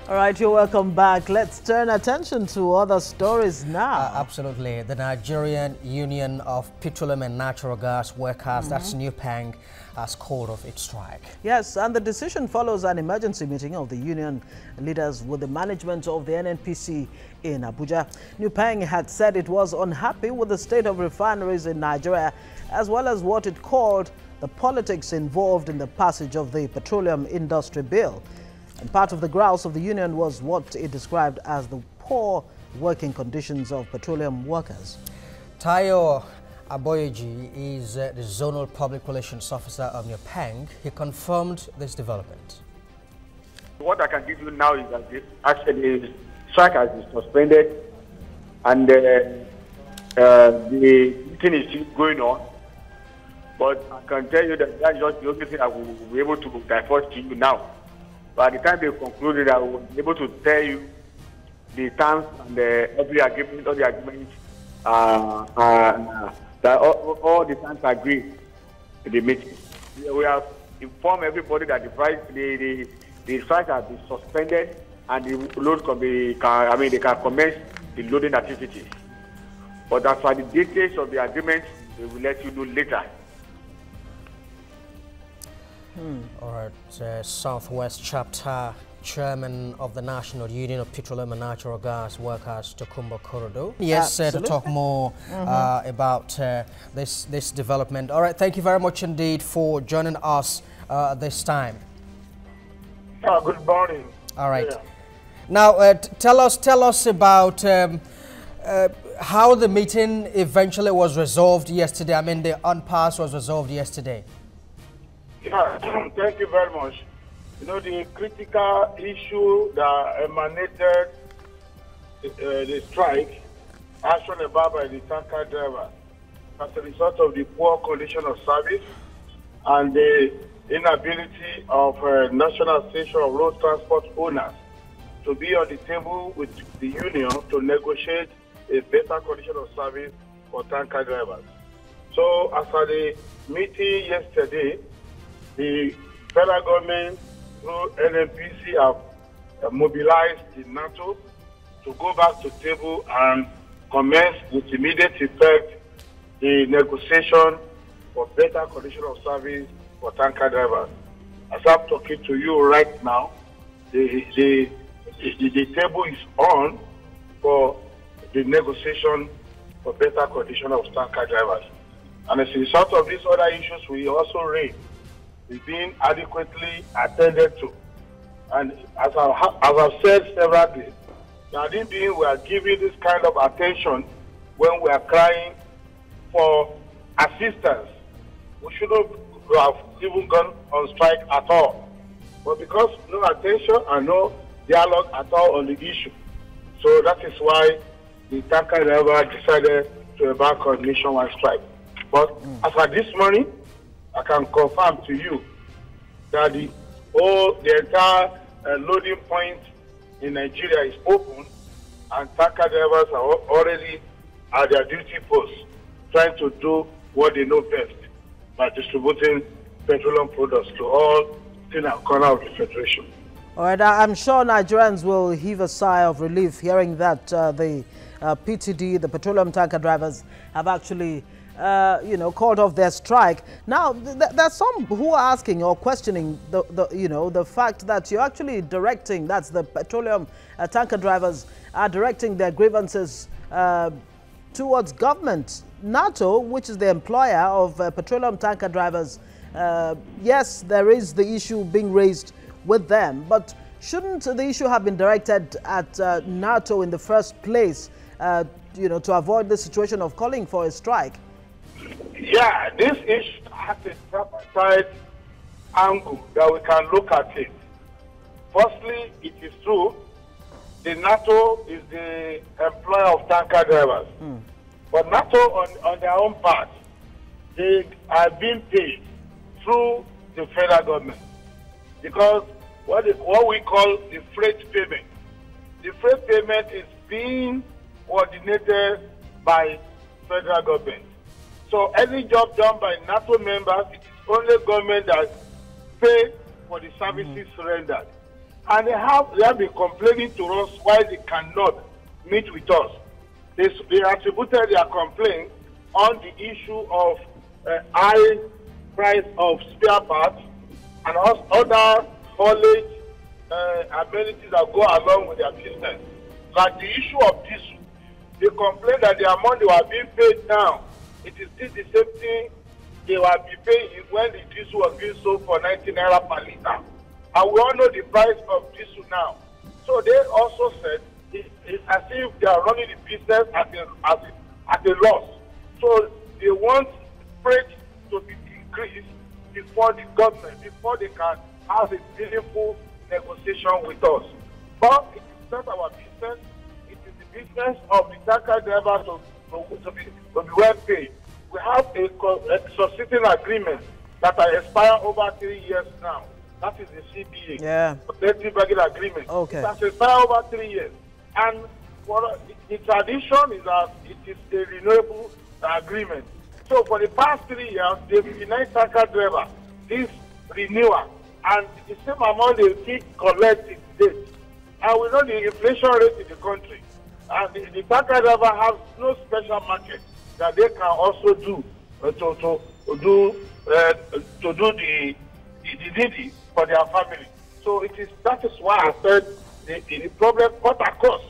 All right, you're welcome back. Let's turn attention to other stories now. Absolutely. The Nigerian Union of Petroleum and Natural Gas Workers, that's NUPENG, has called off its strike. Yes, and the decision follows an emergency meeting of the union leaders with the management of the NNPC in Abuja. NUPENG had said it was unhappy with the state of refineries in Nigeria, as well as what it called the politics involved in the passage of the Petroleum Industry Bill. And part of the grouse of the union was what it described as the poor working conditions of petroleum workers. Tayo Aboyeji is the Zonal Public Relations Officer of NUPENG. He confirmed this development. What I can give you now is that the strike has been suspended and the thing is still going on. But I can tell you that that's just the only thing I will be able to divulge to you now. By the time they concluded, I will be able to tell you the terms and all the agreements, that all the terms agreed in the meeting. We have informed everybody that the strike has been suspended and the load they can commence the loading activities. But as for the details of the agreement, we will let you know later. All right, Southwest Chapter Chairman of the National Union of Petroleum and Natural Gas Workers, Tokumbo Korodo. Yes, to talk more about this development. All right, thank you very much indeed for joining us this time. Good morning. All right. Yeah. Now, tell us about how the meeting eventually was resolved yesterday. I mean, the impasse was resolved yesterday. Yeah, thank you very much. You know, the critical issue that emanated the strike, action about by the tanker driver, as a result of the poor condition of service and the inability of National Association of Road Transport Owners to be on the table with the union to negotiate a better condition of service for tanker drivers. So, as for the meeting yesterday, the federal government through NNPC have mobilized the NATO to go back to the table and commence with immediate effect the negotiation for better condition of service for tanker drivers. As I'm talking to you right now, the table is on for the negotiation for better condition of tanker drivers. And as a result of these other issues, we also raised is being adequately attended to. And as I've said several times, that we are giving this kind of attention when we are crying for assistance. We shouldn't have even gone on strike at all. But because no attention and no dialogue at all on the issue, so that is why the tanker driver decided to embark on nationwide strike. But as of this morning, I can confirm to you that the entire loading point in Nigeria is open and tanker drivers are already at their duty posts trying to do what they know best by distributing petroleum products to all in and corner of the Federation. All right, I'm sure Nigerians will heave a sigh of relief hearing that the PTD, the petroleum tanker drivers, have actually called off their strike. Now, there's some who are asking or questioning the fact that you're actually directing, that's the petroleum tanker drivers are directing their grievances towards government. NATO, which is the employer of petroleum tanker drivers, yes, there is the issue being raised with them, but shouldn't the issue have been directed at NATO in the first place, to avoid the situation of calling for a strike? Yeah, this issue has a tripartite angle that we can look at it. Firstly, it is true, the NATO is the employer of tanker drivers. But NATO, on their own part, they are being paid through the federal government. Because what we call the freight payment. The freight payment is being coordinated by federal government. So any job done by NATO members, it is only government that pays for the services rendered. And they have been complaining to us why they cannot meet with us. They attributed their complaint on the issue of high price of spare parts and other haulage amenities that go along with their business. Like the issue of diesel, they complained that their money were being paid now. It is still the same thing they were paying when the diesel was being sold for 90 naira per liter. And we all know the price of diesel now. So they also said it's as if they are running the business at a loss. So they want freight to be increased before the government, before they can have a meaningful negotiation with us. But it is not our business. It is the business of the tanker driver to be well paid. We have a subsisting agreement that will expire over 3 years now. That is the CBA. Yeah. Collective bargaining agreement. Okay. It has expired over 3 years. And the tradition is that it is a renewable agreement. So for the past 3 years, they've denied tanker driver this renewal. And the same amount they keep collecting date. And we know the inflation rate in the country. And the tanker driver has no special market that they can also do to do the needy for their family. So that is why I said the problem cut across.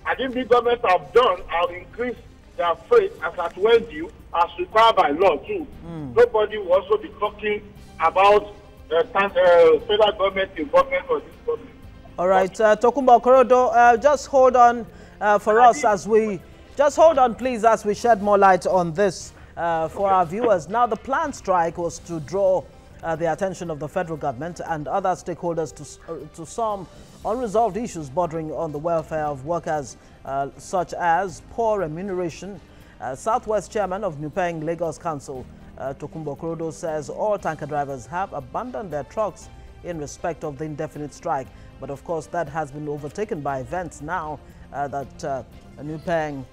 I think the government have increased their freight as at when due, as required by law too. Nobody will also be talking about federal government involvement on this problem. All right, Tokunbo Okorodo, just hold on for us as we... Just hold on, please, as we shed more light on this for our viewers. Now, the planned strike was to draw the attention of the federal government and other stakeholders to some unresolved issues bordering on the welfare of workers, such as poor remuneration. Southwest Chairman of Nupeng Lagos Council, Tokunbo Okorodo, says all tanker drivers have abandoned their trucks in respect of the indefinite strike. But of course, that has been overtaken by events now that Nupeng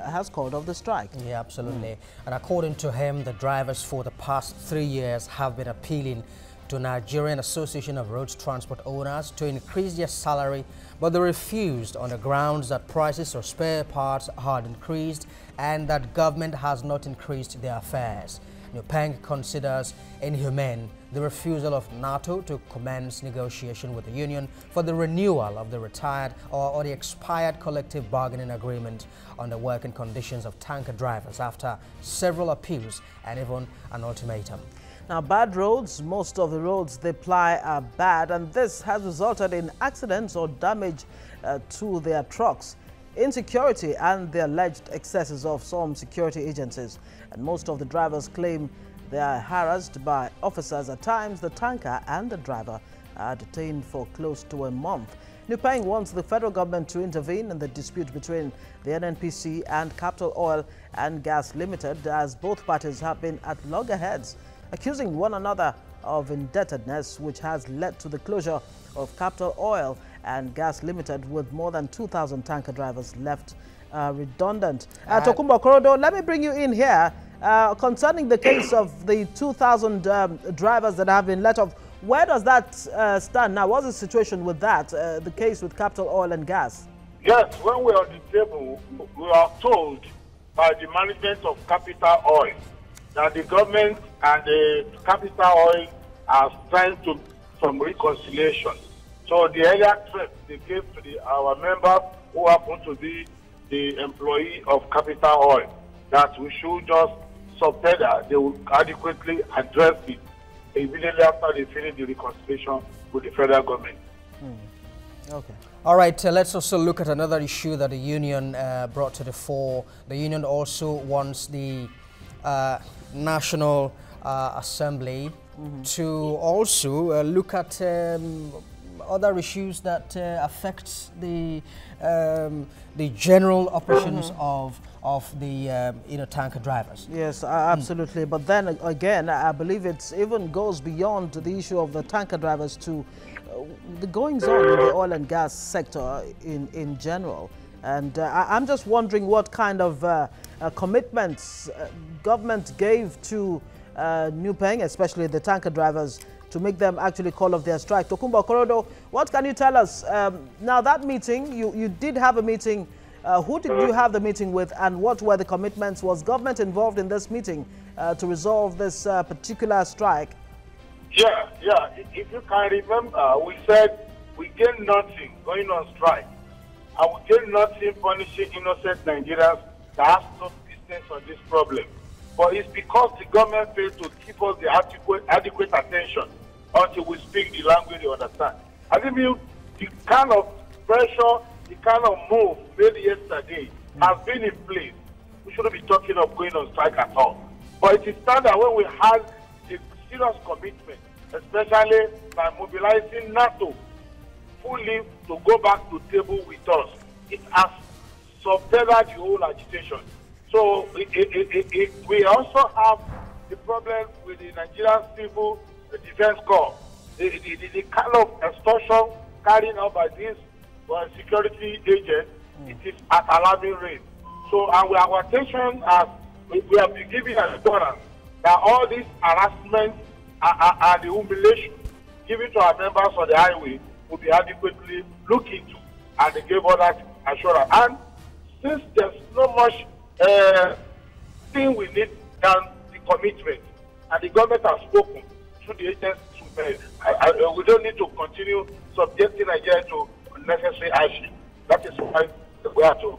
has called off the strike. Yeah, absolutely. And according to him, the drivers for the past 3 years have been appealing to Nigerian Association of Road Transport Owners to increase their salary, but they refused on the grounds that prices of spare parts had increased and that government has not increased their fares. Nupeng considers inhumane the refusal of NATO to commence negotiation with the union for the renewal of the retired or the expired collective bargaining agreement on the working conditions of tanker drivers after several appeals and even an ultimatum. Now, bad roads, most of the roads they ply are bad, and this has resulted in accidents or damage to their trucks, insecurity and the alleged excesses of some security agencies. And most of the drivers claim they are harassed by officers. At times, the tanker and the driver are detained for close to a month. Nupeng wants the federal government to intervene in the dispute between the NNPC and Capital Oil and Gas Limited, as both parties have been at loggerheads, accusing one another of indebtedness, which has led to the closure of Capital Oil and Gas Limited, with more than 2,000 tanker drivers left redundant. Tokunbo Okorodo, let me bring you in here concerning the case of the 2,000 drivers that have been let off. Where does that stand now? What's the situation with that, the case with Capital Oil and Gas? Yes, when we're on the table, we are told by the management of Capital Oil that the government and the Capital Oil are trying to some reconciliation. So the earlier threat they gave to our member, who happened to be the employee of Capital Oil, that we should just subtender, they will adequately address it immediately after they finish the reconciliation with the federal government. Okay. All right, let's also look at another issue that the union brought to the fore. The union also wants the National Assembly to also look at other issues that affect the general operations of the tanker drivers. Yes, absolutely. But then again, I believe it even goes beyond the issue of the tanker drivers to the goings on in the oil and gas sector in general. And I'm just wondering what kind of commitments government gave to Nupeng, especially the tanker drivers, to make them actually call off their strike. Tokunbo Okorodo, what can you tell us? Now that meeting, you did have a meeting. Who did you have the meeting with, and what were the commitments? Was government involved in this meeting to resolve this particular strike? Yeah. If you can remember, we said we gain nothing going on strike. And we gain nothing punishing innocent Nigerians that have no business on this problem. But it's because the government failed to give us the adequate attention until we speak the language you understand. I think the kind of pressure, the kind of move made yesterday has been in place. We shouldn't be talking of going on strike at all. But it is standard when we had a serious commitment, especially by mobilizing NATO fully to go back to the table with us. It has subverted the whole agitation. So we also have the problem with the Nigerian Civil Defense Corps. The kind of extortion carried out by these security agents, it is at alarming rate. So our attention, we have been giving assurance that all these harassment and the humiliation given to our members on the highway will be adequately looked into, and they gave all that assurance. And since there's no much thing we need than the commitment, and the government has spoken through the agencies, we don't need to continue subjecting Nigeria to unnecessary action. That is why we have to.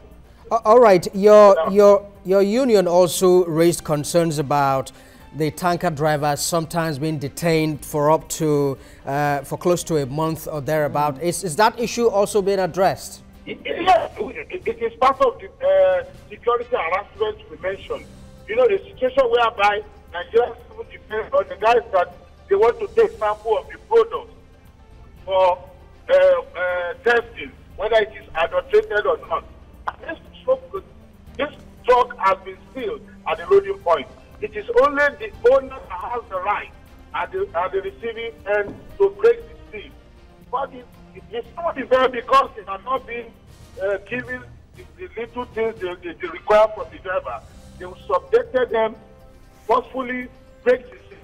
All right, your union also raised concerns about the tanker drivers sometimes being detained for up to for close to a month or thereabout. Is that issue also being addressed? Yes, it is part of the security harassment we mentioned. You know, the situation whereby Nigerian Civil Defense or the guys that they want to take sample of the product for testing, whether it is adulterated or not. And this truck has been sealed at the loading point. It is only the owner that has the right at the receiving end to break the seal. But it's not even because it has not been given the little things they require from the driver. They subjected them, forcefully break the seal.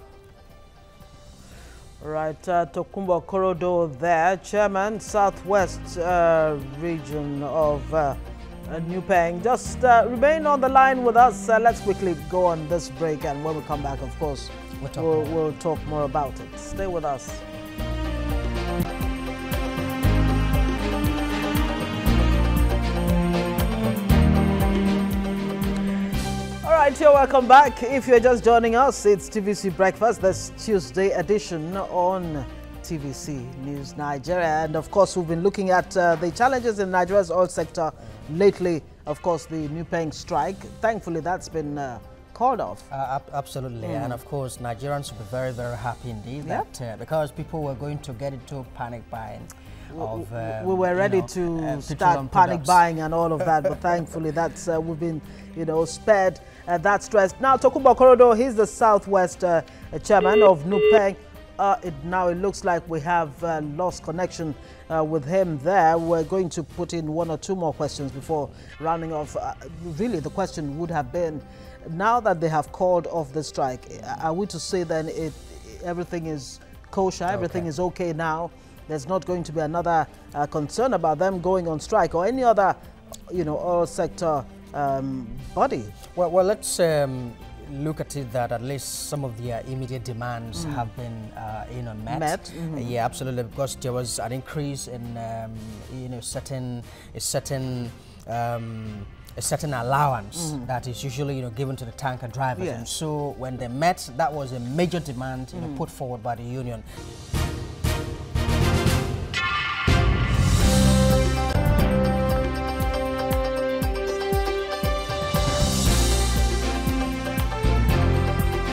Right, Tokunbo Okorodo there, Chairman, Southwest region of Nupeng. Just remain on the line with us. Let's quickly go on this break, and when we come back, of course, we'll talk more about it. Stay with us. All right, you're welcome back. If you're just joining us, it's TVC Breakfast, this Tuesday edition on TVC News Nigeria. And of course, we've been looking at the challenges in Nigeria's oil sector lately. Of course, the Nupeng strike. Thankfully, that's been called off. Absolutely. And of course, Nigerians will be very, very happy indeed that because people were going to get into panic buying. We were ready to start panic buying and all of that, but thankfully that's we've been spared that stress. Now Tokunbo Okorodo, he's the Southwest chairman of Nupeng. Now it looks like we have lost connection with him there. We're going to put in one or two more questions before rounding off. Really the question would have been, now that they have called off the strike, are we to say then everything is kosher, everything is okay now? There's not going to be another concern about them going on strike or any other, oil sector body? Well, let's look at it that at least some of their immediate demands have been, met. Yeah, absolutely, because there was an increase in, a certain allowance that is usually, given to the tanker drivers. And so when they met, that was a major demand, put forward by the union.